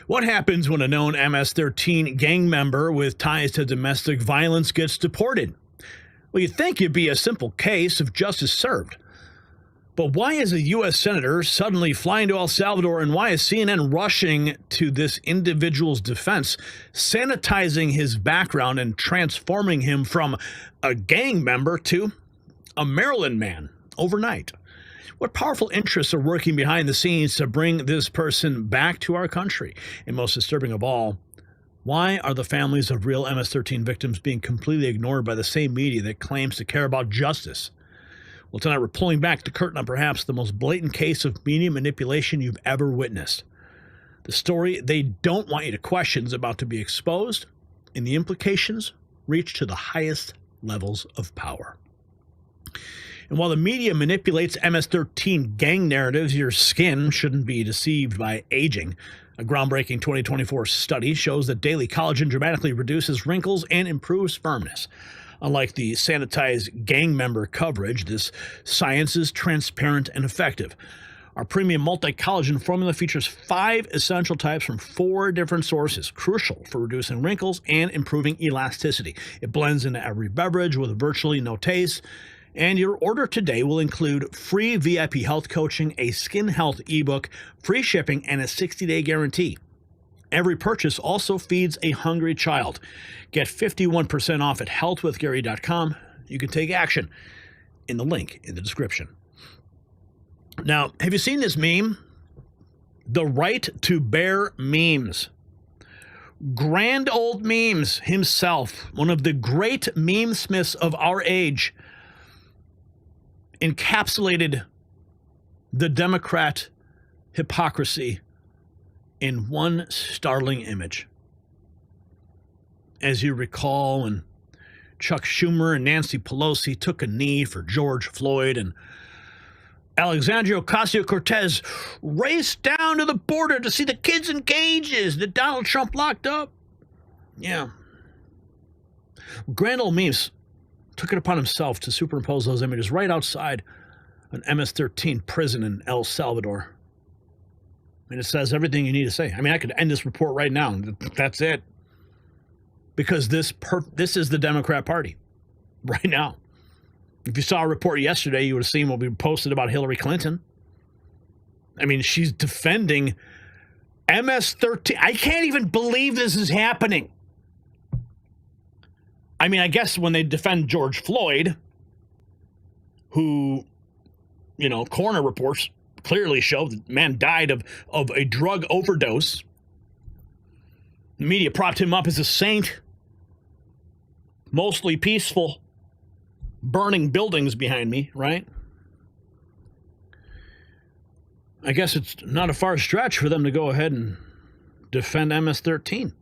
What happens when a known MS-13 gang member with ties to domestic violence gets deported? Well, you'd think it'd be a simple case of justice served. But why is a U.S. senator suddenly flying to El Salvador, and why is CNN rushing to this individual's defense, sanitizing his background and transforming him from a gang member to a Maryland man overnight? What powerful interests are working behind the scenes to bring this person back to our country? And most disturbing of all, why are the families of real MS-13 victims being completely ignored by the same media that claims to care about justice? Well, tonight we're pulling back the curtain on perhaps the most blatant case of media manipulation you've ever witnessed. The story they don't want you to question is about to be exposed, and the implications reach to the highest levels of power. And while the media manipulates MS-13 gang narratives, your skin shouldn't be deceived by aging. A groundbreaking 2024 study shows that daily collagen dramatically reduces wrinkles and improves firmness. Unlike the sanitized gang member coverage, this science is transparent and effective. Our premium multi-collagen formula features 5 essential types from 4 different sources, crucial for reducing wrinkles and improving elasticity. It blends into every beverage with virtually no taste. And your order today will include free VIP health coaching, a skin health ebook, free shipping, and a 60-day guarantee. Every purchase also feeds a hungry child. Get 51% off at healthwithgary.com. You can take action in the link in the description. Now, have you seen this meme? The right to bear memes. Grand old memes himself, one of the great meme smiths of our age, encapsulated the Democrat hypocrisy in one startling image. As you recall, when Chuck Schumer and Nancy Pelosi took a knee for George Floyd, and Alexandria Ocasio-Cortez raced down to the border to see the kids in cages that Donald Trump locked up. Yeah. Grand old memes took it upon himself to superimpose those images right outside an MS-13 prison in El Salvador. And it says everything you need to say. I mean, I could end this report right now. That's it. Because this is the Democrat Party right now. If you saw a report yesterday, you would have seen what we posted about Hillary Clinton. I mean, she's defending MS-13. I can't even believe this is happening. I mean, I guess when they defend George Floyd, who, coroner reports clearly show that the man died of a drug overdose. The media propped him up as a saint. Mostly peaceful. Burning buildings behind me, right? I guess it's not a far stretch for them to go ahead and defend MS-13.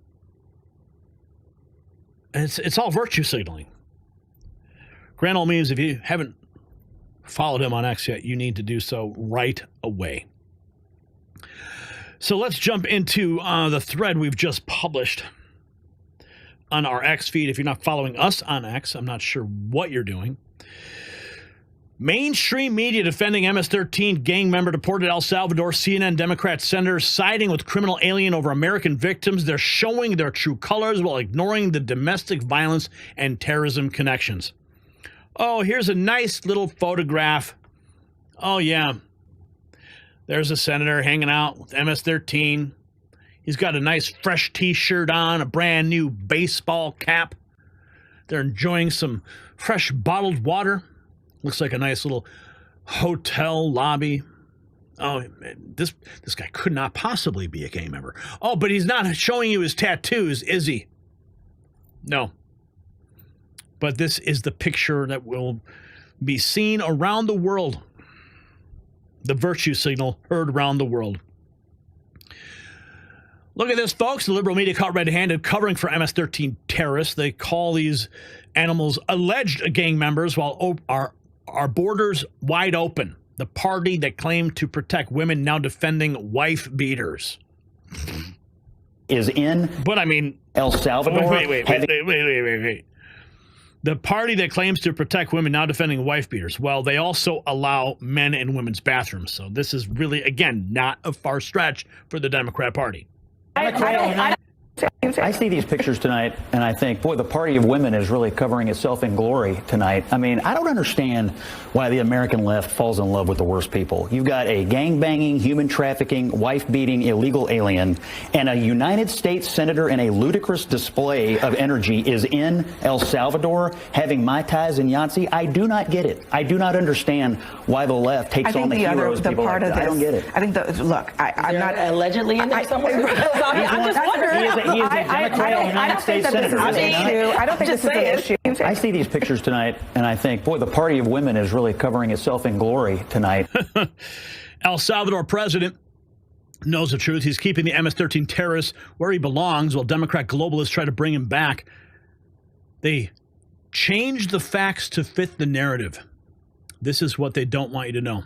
It's all virtue signaling. Grand old memes, if you haven't followed him on X yet, you need to do so right away. So let's jump into the thread we've just published on our X feed. If you're not following us on X, I'm not sure what you're doing. Mainstream media defending MS-13 gang member deported El Salvador. CNN Democrat senators siding with criminal alien over American victims. They're showing their true colors while ignoring the domestic violence and terrorism connections. Oh, here's a nice little photograph. Oh, yeah. There's a senator hanging out with MS-13. He's got a nice fresh T-shirt on, a brand new baseball cap. They're enjoying some fresh bottled water. Looks like a nice little hotel lobby. Oh, this guy could not possibly be a gang member. Oh, but he's not showing you his tattoos, is he? No. But this is the picture that will be seen around the world. The virtue signal heard around the world. Look at this, folks. The liberal media caught red-handed covering for MS-13 terrorists. They call these animals alleged gang members while our borders wide open. The party that claimed to protect women now defending wife beaters. Is in. But I mean, El Salvador. Wait. The party that claims to protect women now defending wife beaters. Well, they also allow men in women's bathrooms. So this is really, again, not a far stretch for the Democrat Party. I see these pictures tonight, and I think, boy, the party of women is really covering itself in glory tonight. I mean, I don't understand why the American left falls in love with the worst people. You've got a gang-banging, human trafficking, wife-beating illegal alien, and a United States senator in a ludicrous display of energy is in El Salvador having Mai Tais and Yahtzee. I do not get it. I do not understand why the left takes on the heroes people like that. I don't get it. I think, look, I'm not allegedly in there somewhere. I'm just wondering. He is a Democrat United States senator. I don't think this is an issue. I see these pictures tonight, and I think, boy, the party of women is really covering itself in glory tonight. El Salvador president knows the truth. He's keeping the MS-13 terrorist where he belongs while Democrat globalists try to bring him back. They change the facts to fit the narrative. This is what they don't want you to know.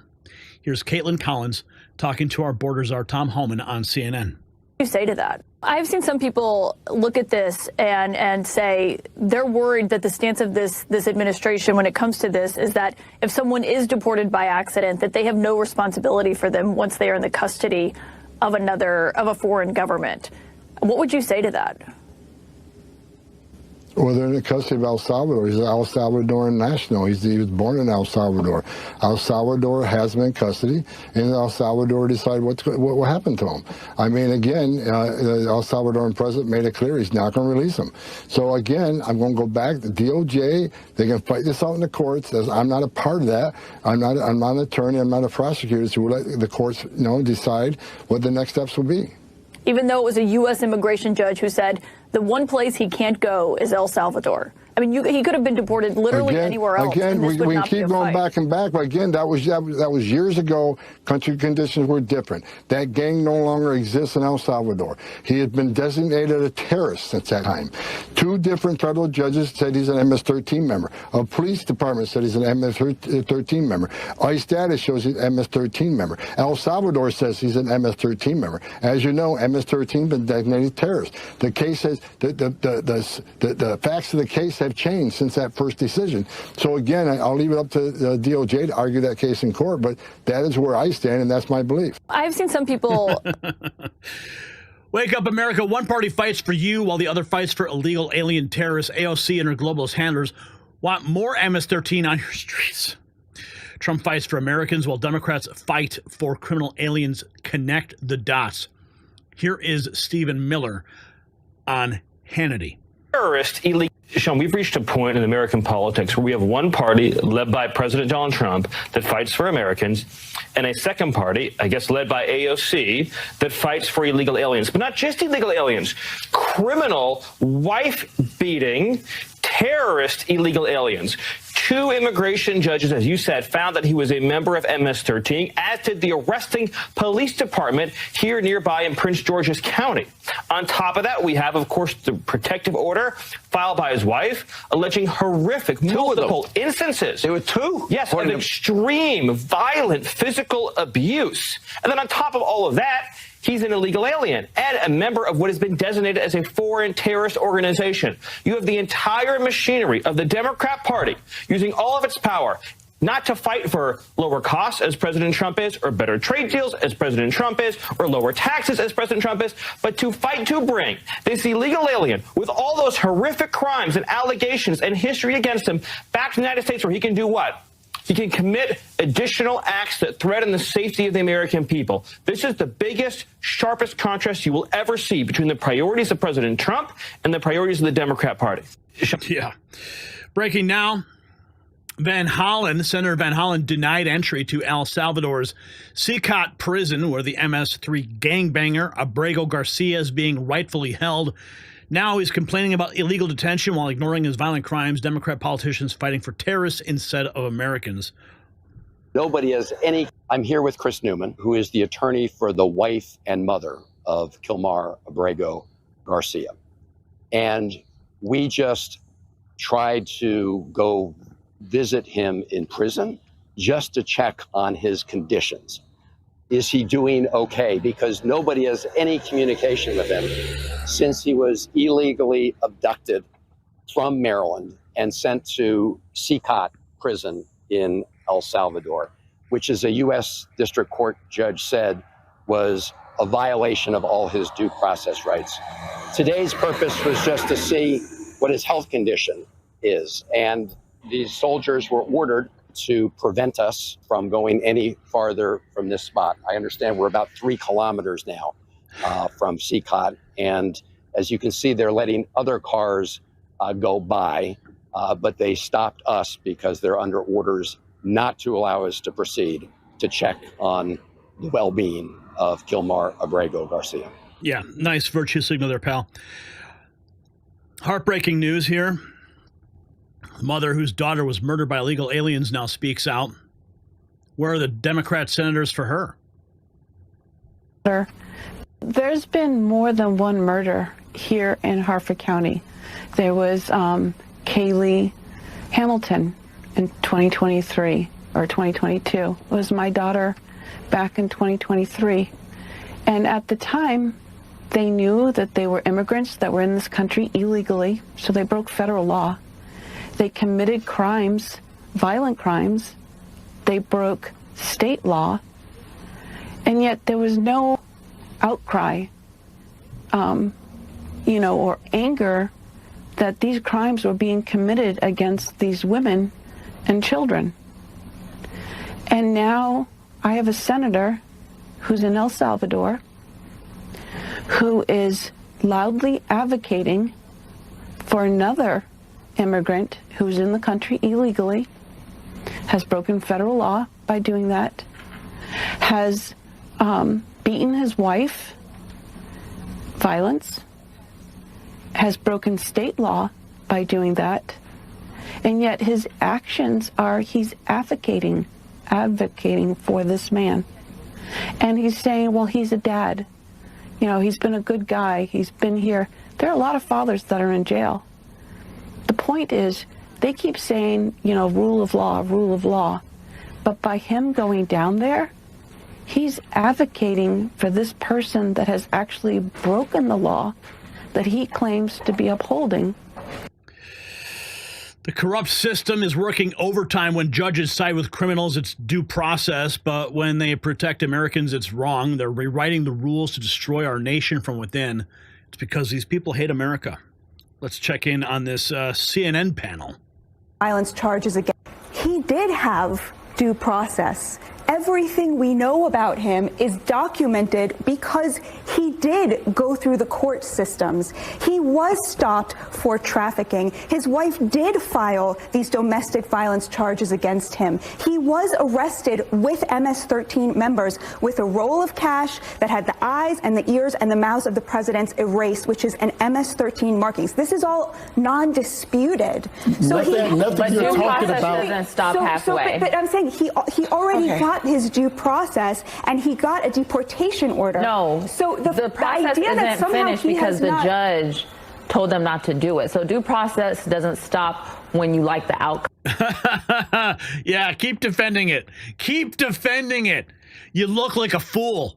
Here's Caitlin Collins talking to our border czar Tom Homan on CNN. What do you say to that? I've seen some people look at this and say they're worried that the stance of this administration when it comes to this is that if someone is deported by accident, that they have no responsibility for them once they are in the custody of a foreign government. What would you say to that? Well, they're in the custody of El Salvador. He's an El Salvadoran national. He was born in El Salvador. El Salvador has him in custody, and El Salvador decide what will happen to him. I mean, again, the El Salvadoran president made it clear he's not going to release him. So again, I'm going to go back. The DOJ, they can fight this out in the courts. I'm not a part of that. I'm not an attorney. I'm not a prosecutor. So we'll let the courts, decide what the next steps will be. Even though it was a U.S. immigration judge who said the one place he can't go is El Salvador. I mean, he could have been deported literally anywhere else. Again, we can keep going back and back, but again, that was years ago. Country conditions were different. That gang no longer exists in El Salvador. He had been designated a terrorist since that time. 2 different federal judges said he's an MS-13 member. A police department said he's an MS-13 member. ICE data shows he's an MS-13 member. El Salvador says he's an MS-13 member. As you know, MS-13 has been designated terrorist. The case says the facts of the case have changed since that first decision. So again, I'll leave it up to the DOJ to argue that case in court, but that is where I stand, and that's my belief. I've seen some people... Wake up, America. One party fights for you while the other fights for illegal alien terrorists. AOC and her globalist handlers want more MS-13 on your streets. Trump fights for Americans while Democrats fight for criminal aliens. Connect the dots. Here is Stephen Miller on Hannity. Terrorist illegal. Sean, we've reached a point in American politics where we have one party led by President Donald Trump that fights for Americans, and a second party, I guess led by AOC, that fights for illegal aliens. But not just illegal aliens, criminal, wife-beating, terrorist illegal aliens. 2 immigration judges, as you said, found that he was a member of MS-13, as did the arresting police department here nearby in Prince George's County. On top of that, we have, of course, the protective order filed by his wife, alleging horrific, multiple instances. There were 2? Yes, of extreme, violent physical abuse. And then on top of all of that, he's an illegal alien and a member of what has been designated as a foreign terrorist organization. You have the entire machinery of the Democrat Party using all of its power not to fight for lower costs, as President Trump is, or better trade deals, as President Trump is, or lower taxes, as President Trump is, but to fight to bring this illegal alien with all those horrific crimes and allegations and history against him back to the United States, where he can do what? He can commit additional acts that threaten the safety of the American people. This is the biggest, sharpest contrast you will ever see between the priorities of President Trump and the priorities of the Democrat Party. Yeah. Breaking now. Senator Van Hollen denied entry to El Salvador's Sikot prison, where the MS-3 gangbanger Abrego Garcia is being rightfully held. Now he's complaining about illegal detention while ignoring his violent crimes. Democrat politicians fighting for terrorists instead of Americans. Nobody has any. I'm here with Chris Newman, who is the attorney for the wife and mother of Kilmar Abrego Garcia. And we just tried to go visit him in prison just to check on his conditions. Is he doing okay? Because nobody has any communication with him since he was illegally abducted from Maryland and sent to Sikot prison in El Salvador, which is a U.S. District Court judge said was a violation of all his due process rights. Today's purpose was just to see what his health condition is. And these soldiers were ordered to prevent us from going any farther from this spot. I understand we're about 3 kilometers now from CCOT. And as you can see, they're letting other cars go by, but they stopped us because they're under orders not to allow us to proceed to check on the well-being of Kilmar Abrego Garcia. Yeah, nice virtue signal there, pal. Heartbreaking news here. The mother whose daughter was murdered by illegal aliens now speaks out. Where are the Democrat senators for her? There's been more than one murder here in Harford County. There was Kaylee Hamilton in 2023 or 2022. It was my daughter back in 2023. And at the time, they knew that they were immigrants that were in this country illegally, so they broke federal law. They committed crimes, violent crimes. They broke state law. And yet there was no outcry, or anger that these crimes were being committed against these women and children. And now I have a senator who's in El Salvador who is loudly advocating for another immigrant who's in the country illegally, has broken federal law by doing that, has beaten his wife, violence, has broken state law by doing that, and yet his actions are he's advocating for this man. And he's saying, well, he's a dad. He's been a good guy. He's been here. There are a lot of fathers that are in jail. The point is, they keep saying, rule of law. But by him going down there, he's advocating for this person that has actually broken the law that he claims to be upholding. The corrupt system is working overtime when judges side with criminals. It's due process, but when they protect Americans, it's wrong. They're rewriting the rules to destroy our nation from within. It's because these people hate America. Let's check in on this CNN panel. Violence charges again. He did have due process. Everything we know about him is documented because he did go through the court systems. He was stopped for trafficking. His wife did file these domestic violence charges against him. He was arrested with MS-13 members with a roll of cash that had the eyes and the ears and the mouths of the presidents erased, which is an MS-13 markings. This is all non-disputed. So nothing you're talking about doesn't stop halfway. But I'm saying he already got his due process, and he got a deportation order. No, so the process idea that isn't somehow finished he because has the not... judge told them not to do it. So due process doesn't stop when you like the outcome. Yeah, keep defending it. Keep defending it. You look like a fool.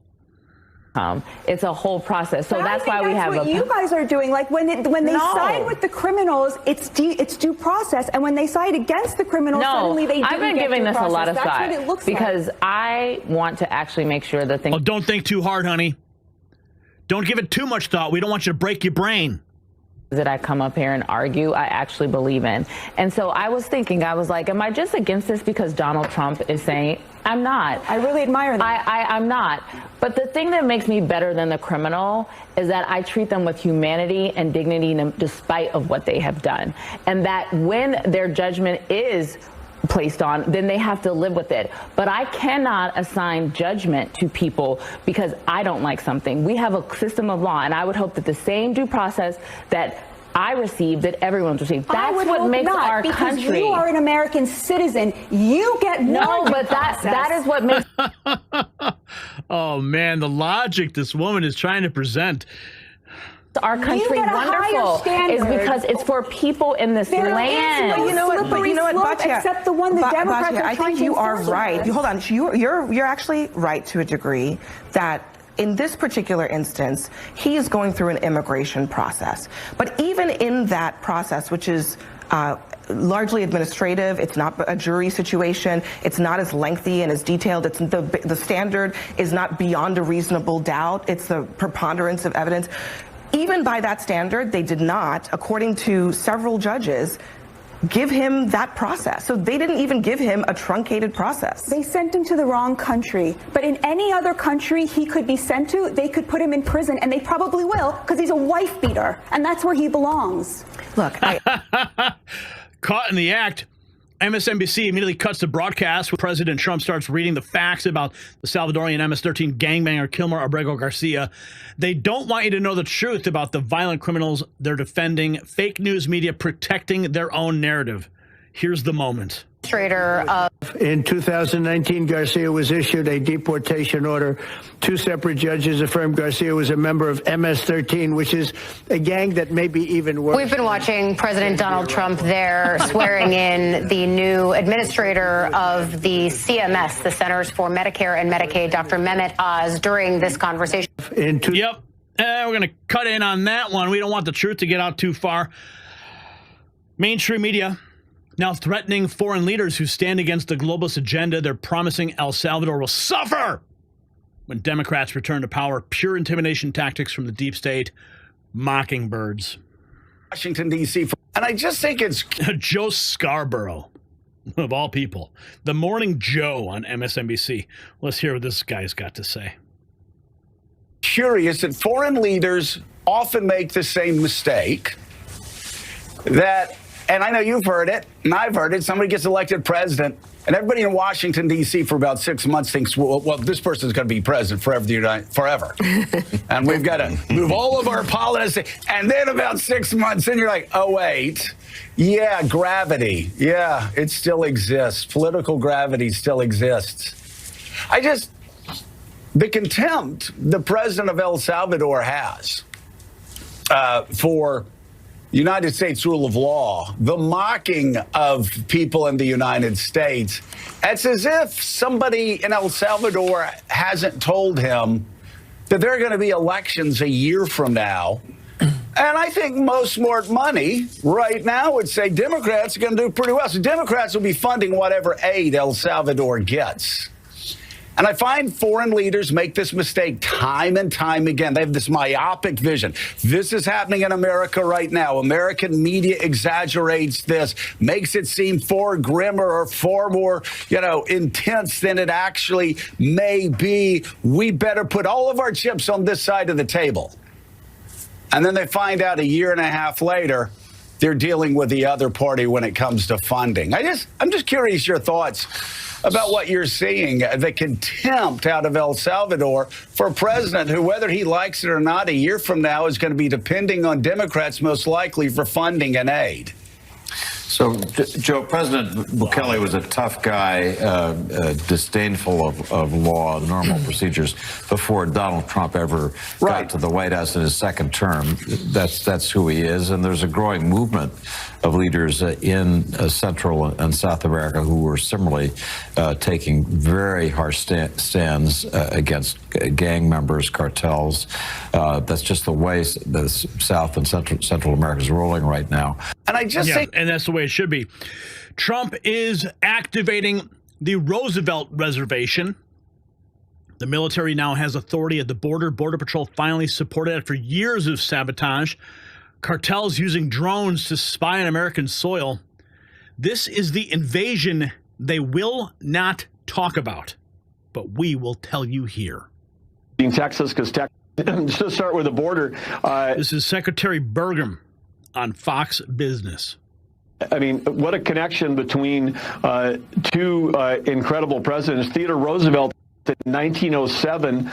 It's a whole process. So that's why we have what you guys are doing. Like when they side with the criminals, it's due process, and when they side against the criminals, suddenly they do. I've been giving this a lot of thought because like. I want to actually make sure that things. Oh, don't think too hard, honey. Don't give it too much thought. We don't want you to break your brain. That I come up here and argue, I actually believe in. And so I was thinking, I was like, am I just against this because Donald Trump is saying? I'm not. I really admire that. I'm not. But the thing that makes me better than the criminal is that I treat them with humanity and dignity despite of what they have done. And that when their judgment is placed on, then they have to live with it. But I cannot assign judgment to people because I don't like something. We have a system of law, and I would hope that the same due process that I received, that everyone's received. That's what makes our country. Because you are an American citizen. You get more but that is what makes. Oh man, the logic this woman is trying to present. Our country wonderful is because it's for people in this land. You know what, Batia, except the one the Democrats are I think you are right. Hold on, you're actually right to a degree that in this particular instance, he is going through an immigration process. But even in that process, which is largely administrative. It's not a jury situation. It's not as lengthy and as detailed. It's the standard is not beyond a reasonable doubt. It's the preponderance of evidence. Even by that standard, they did not, according to several judges, give him that process. So they didn't even give him a truncated process. They sent him to the wrong country. But in any other country he could be sent to, they could put him in prison, and they probably will, because he's a wife beater, and that's where he belongs. Look, caught in the act, MSNBC immediately cuts the broadcast when President Trump starts reading the facts about the Salvadorian MS-13 gangbanger Kilmar Abrego Garcia. They don't want you to know the truth about the violent criminals they're defending. Fake news media protecting their own narrative. Here's the moment. In 2019, Garcia was issued a deportation order. Two separate judges affirmed Garcia was a member of MS-13, which is a gang that may be even worse. We've been watching President Donald Trump there swearing in the new administrator of the CMS, the Centers for Medicare and Medicaid, Dr. Mehmet Oz, during this conversation. Yep. We're going to cut in on that one. We don't want the truth to get out too far. Mainstream media now threatening foreign leaders who stand against the globalist agenda. They're promising El Salvador will suffer when Democrats return to power. Pure intimidation tactics from the deep state. Mockingbirds. Washington, D.C. And I just think it's Joe Scarborough, of all people. The Morning Joe on MSNBC. Let's hear what this guy's got to say. Curious that foreign leaders often make the same mistake that, and I know you've heard it, and I've heard it, somebody gets elected president, and everybody in Washington, D.C. for about 6 months thinks, well this person's going to be president forever. And we've got to move all of our policy. And then about 6 months in, you're like, oh, wait. Yeah, gravity. Yeah, it still exists. Political gravity still exists. The contempt the president of El Salvador has for United States rule of law, the mocking of people in the United States, it's as if somebody in El Salvador hasn't told him that there are going to be elections a year from now. And I think most smart money right now would say Democrats are going to do pretty well. So Democrats will be funding whatever aid El Salvador gets. And I find foreign leaders make this mistake time and time again. They have this myopic vision. This is happening in America right now. American media exaggerates this, makes it seem far grimmer or far more, intense than it actually may be. We better put all of our chips on this side of the table. And then they find out a year and a half later, they're dealing with the other party when it comes to funding. I'm just curious your thoughts about what you're seeing, the contempt out of El Salvador for a president who, whether he likes it or not, a year from now is going to be depending on Democrats most likely for funding and aid. So, Joe, President Bukele was a tough guy, disdainful of law, normal procedures, before Donald Trump ever got to the White House in his second term. That's who he is, and there's a growing movement of leaders in Central and South America who were similarly taking very harsh stands against gang members, cartels. That's just the way the South and Central America is rolling right now. And I just think, and that's the way it should be. Trump is activating the Roosevelt Reservation. The military now has authority at the border. Border Patrol finally supported it for years of sabotage. Cartels using drones to spy on American soil. This is the invasion they will not talk about, but we will tell you here. In Texas, because just to start with the border. This is Secretary Burgum on Fox Business. I mean, what a connection between two incredible presidents. Theodore Roosevelt in 1907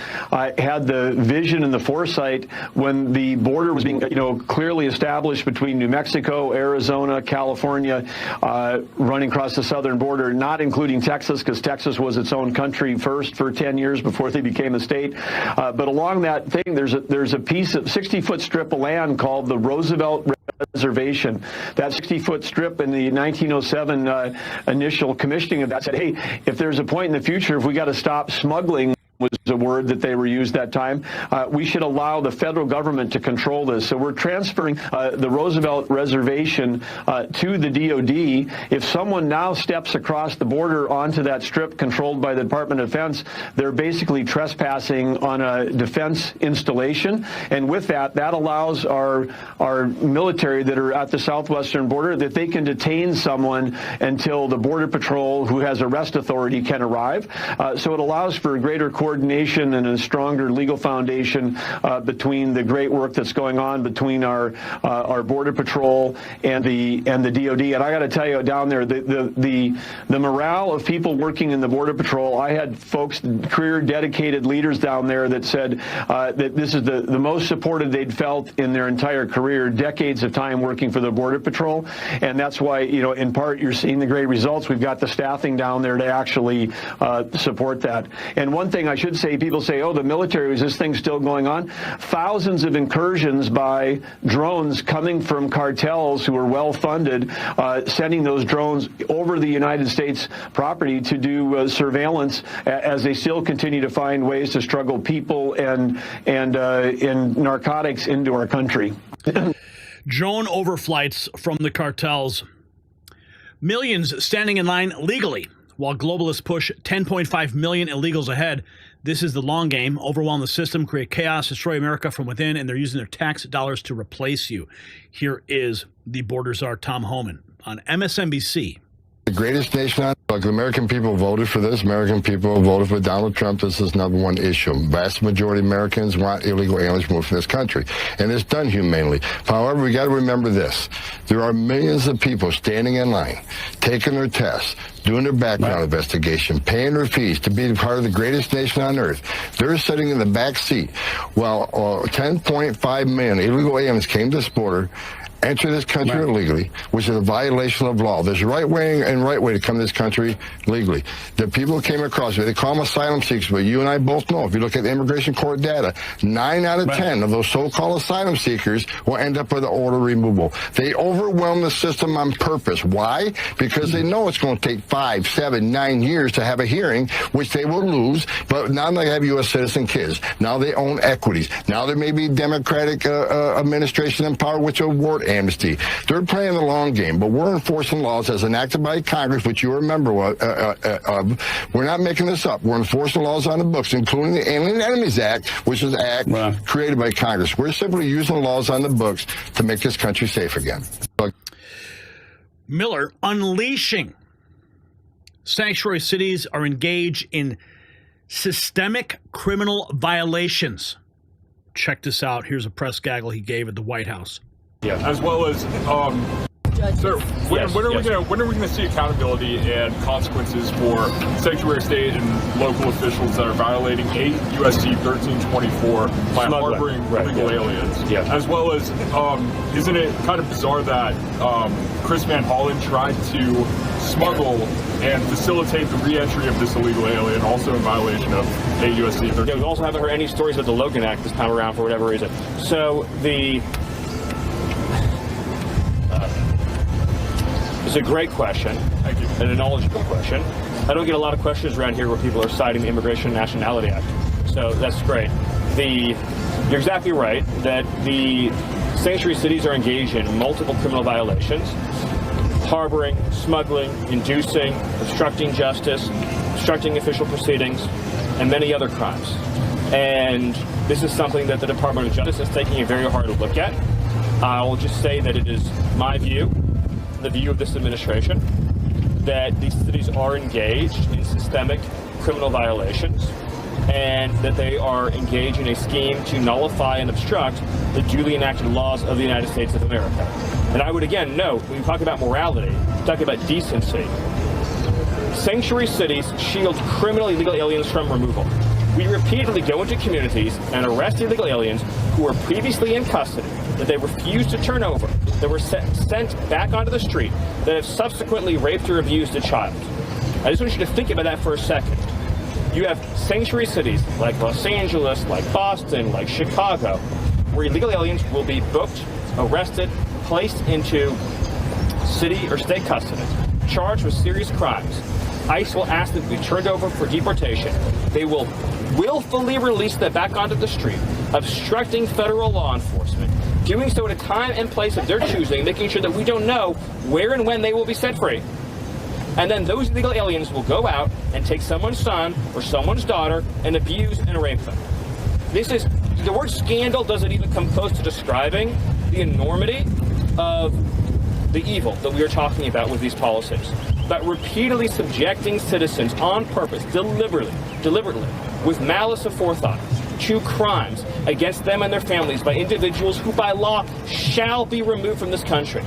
had the vision and the foresight when the border was being, clearly established between New Mexico, Arizona, California, running across the southern border, not including Texas, because Texas was its own country first for 10 years before they became a state. But along that thing, there's a piece of 60-foot strip of land called the Roosevelt Reservation. That 60-foot strip in the 1907 initial commissioning of that said, hey, if there's a point in the future, if we got to stop smuggling, was a word that they were used that time. We should allow the federal government to control this. So we're transferring the Roosevelt Reservation to the DOD. If someone now steps across the border onto that strip controlled by the Department of Defense, they're basically trespassing on a defense installation. And with that, that allows our military that are at the southwestern border that they can detain someone until the Border Patrol, who has arrest authority, can arrive. So it allows for greater coordination and a stronger legal foundation between the great work that's going on between our Border Patrol and the DOD. And I got to tell you, down there, the morale of people working in the Border Patrol, I had folks, career dedicated leaders down there that said that this is the most supported they'd felt in their entire career, decades of time working for the Border Patrol. And that's why, you know, in part, you're seeing the great results. We've got the staffing down there to actually support that. And one thing I should say, people say, oh, the military, is this thing still going on? Thousands of incursions by drones coming from cartels who are well funded, sending those drones over the United States property to do surveillance as they still continue to find ways to struggle people and narcotics into our country. Drone overflights from the cartels. Millions standing in line legally while globalists push 10.5 million illegals ahead. This is the long game. Overwhelm the system, create chaos, destroy America from within, and they're using their tax dollars to replace you. Here is the border czar, Tom Homan, on MSNBC. The greatest nation on earth. The American people voted for this. American people voted for Donald Trump. This is number one issue. Vast majority of Americans want illegal aliens moved from this country, and it's done humanely. However, we got to remember this: there are millions of people standing in line, taking their tests, doing their background investigation, paying their fees to be part of the greatest nation on earth. They're sitting in the back seat while 10.5 million illegal aliens came to this border, enter this country illegally, which is a violation of law. There's right way and right way to come to this country legally. The people who came across, they call them asylum seekers, but you and I both know, if you look at the immigration court data, 9 out of 10 of those so-called asylum seekers will end up with an order removal. They overwhelm the system on purpose. Why? Because they know it's going to take 5, 7, 9 years to have a hearing, which they will lose, but now they have U.S. citizen kids. Now they own equities. Now there may be Democratic administration in power, which will award amnesty. They're playing the long game, but we're enforcing laws as enacted by Congress, which you remember of. We're not making this up. We're enforcing laws on the books, including the Alien Enemies Act, which is an act created by Congress. We're simply using laws on the books to make this country safe again. Miller unleashing. Sanctuary cities are engaged in systemic criminal violations. Check this out. Here's a press gaggle he gave at the White House. Yeah, as well as, sir, when are we going to see accountability and consequences for sanctuary state and local officials that are violating 8 USC 1324 by harboring illegal aliens? Yeah. As well as, isn't it kind of bizarre that Chris Van Hollen tried to smuggle and facilitate the re-entry of this illegal alien, also in violation of 8 USC 1324? Yeah, we also haven't heard any stories about the Logan Act this time around for whatever reason. So it's a great question. Thank you. And a knowledgeable question. I don't get a lot of questions around here where people are citing the Immigration and Nationality Act. So that's great. You're exactly right that the sanctuary cities are engaged in multiple criminal violations: harboring, smuggling, inducing, obstructing justice, obstructing official proceedings, and many other crimes. And this is something that the Department of Justice is taking a very hard look at. I'll just say that it is my view, the view of this administration, that these cities are engaged in systemic criminal violations and that they are engaged in a scheme to nullify and obstruct the duly enacted laws of the United States of America. And I would again note, when we talk about morality, talk about decency, sanctuary cities shield criminal illegal aliens from removal. We repeatedly go into communities and arrest illegal aliens who were previously in custody, that they refused to turn over, that were sent back onto the street, that have subsequently raped or abused a child. I just want you to think about that for a second. You have sanctuary cities like Los Angeles, like Boston, like Chicago, where illegal aliens will be booked, arrested, placed into city or state custody, charged with serious crimes. ICE will ask them to be turned over for deportation. They will willfully release them back onto the street, obstructing federal law enforcement, doing so at a time and place of their choosing, making sure that we don't know where and when they will be set free. And then those illegal aliens will go out and take someone's son or someone's daughter and abuse and rape them. The word scandal doesn't even come close to describing the enormity of the evil that we are talking about with these policies. But repeatedly subjecting citizens on purpose, deliberately, with malice aforethought, to crimes against them and their families by individuals who by law shall be removed from this country.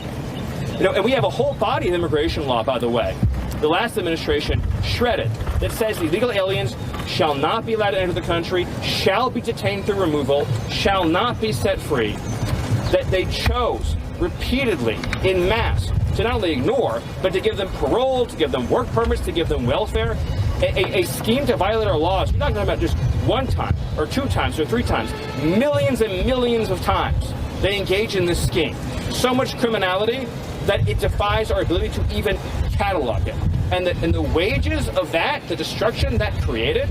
And we have a whole body of immigration law, by the way, the last administration shredded, that says illegal aliens shall not be allowed to enter the country, shall be detained through removal, shall not be set free, that they chose repeatedly in mass to not only ignore, but to give them parole, to give them work permits, to give them welfare, a scheme to violate our laws. We're not talking about just one time or 2 times or 3 times, millions and millions of times they engage in this scheme. So much criminality that it defies our ability to even catalog it. And the wages of that, the destruction that created,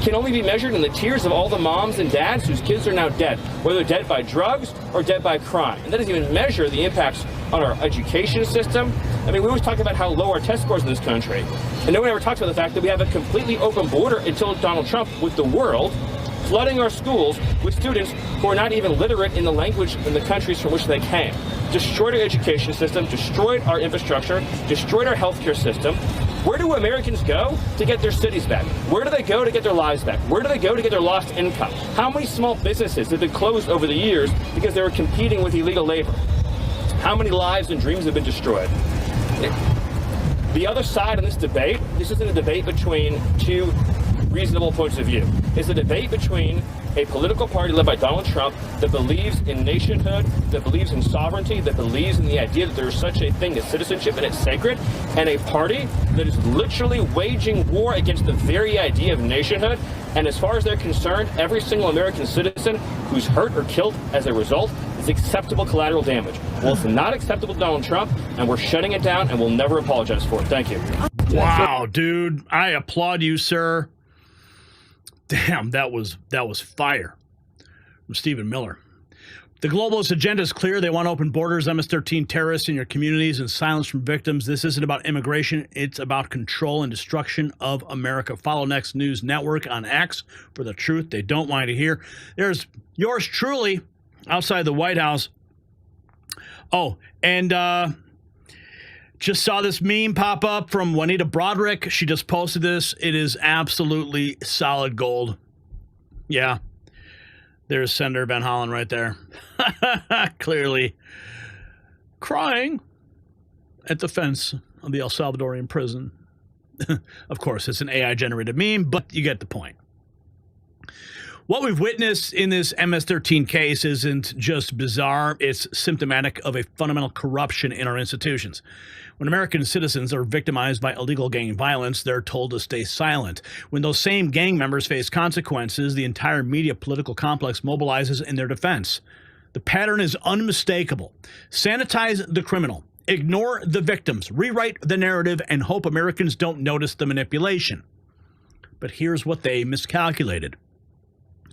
can only be measured in the tears of all the moms and dads whose kids are now dead, whether dead by drugs or dead by crime. And that doesn't even measure the impacts on our education system. I mean, we always talk about how low our test scores in this country, and no one ever talks about the fact that we have a completely open border until Donald Trump with the world, flooding our schools with students who are not even literate in the language in the countries from which they came. Destroyed our education system, destroyed our infrastructure, destroyed our healthcare system. Where do Americans go to get their cities back? Where do they go to get their lives back? Where do they go to get their lost income? How many small businesses have been closed over the years because they were competing with illegal labor? How many lives and dreams have been destroyed? The other side in this debate, this isn't a debate between 2 reasonable points of view. It's a debate between a political party led by Donald Trump that believes in nationhood, that believes in sovereignty, that believes in the idea that there is such a thing as citizenship and it's sacred, and a party that is literally waging war against the very idea of nationhood. And as far as they're concerned, every single American citizen who's hurt or killed as a result is acceptable collateral damage. Well, it's not acceptable to Donald Trump, and we're shutting it down, and we'll never apologize for it. Thank you. Wow, dude. I applaud you, sir. Damn, that was fire from Stephen Miller. The globalist agenda is clear. They want open borders, MS-13 terrorists in your communities, and silence from victims. This isn't about immigration. It's about control and destruction of America. Follow Next News Network on X for the truth they don't want to hear. There's yours truly outside the White House. Oh, and just saw this meme pop up from Juanita Broderick. She just posted this. It is absolutely solid gold. Yeah. There's Senator Van Hollen right there. Clearly crying at the fence of the El Salvadorian prison. Of course, it's an AI-generated meme, but you get the point. What we've witnessed in this MS-13 case isn't just bizarre, it's symptomatic of a fundamental corruption in our institutions. When American citizens are victimized by illegal gang violence, they're told to stay silent. When those same gang members face consequences, the entire media political complex mobilizes in their defense. The pattern is unmistakable. Sanitize the criminal, ignore the victims, rewrite the narrative, and hope Americans don't notice the manipulation. But here's what they miscalculated.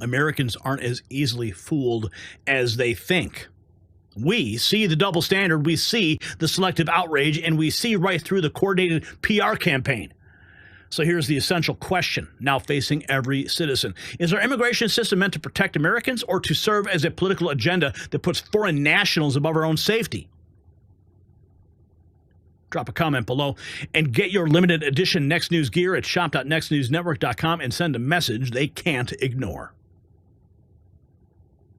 Americans aren't as easily fooled as they think. We see the double standard, we see the selective outrage, and we see right through the coordinated PR campaign. So here's the essential question now facing every citizen. Is our immigration system meant to protect Americans or to serve as a political agenda that puts foreign nationals above our own safety? Drop a comment below and get your limited edition Next News gear at shop.nextnewsnetwork.com and send a message they can't ignore.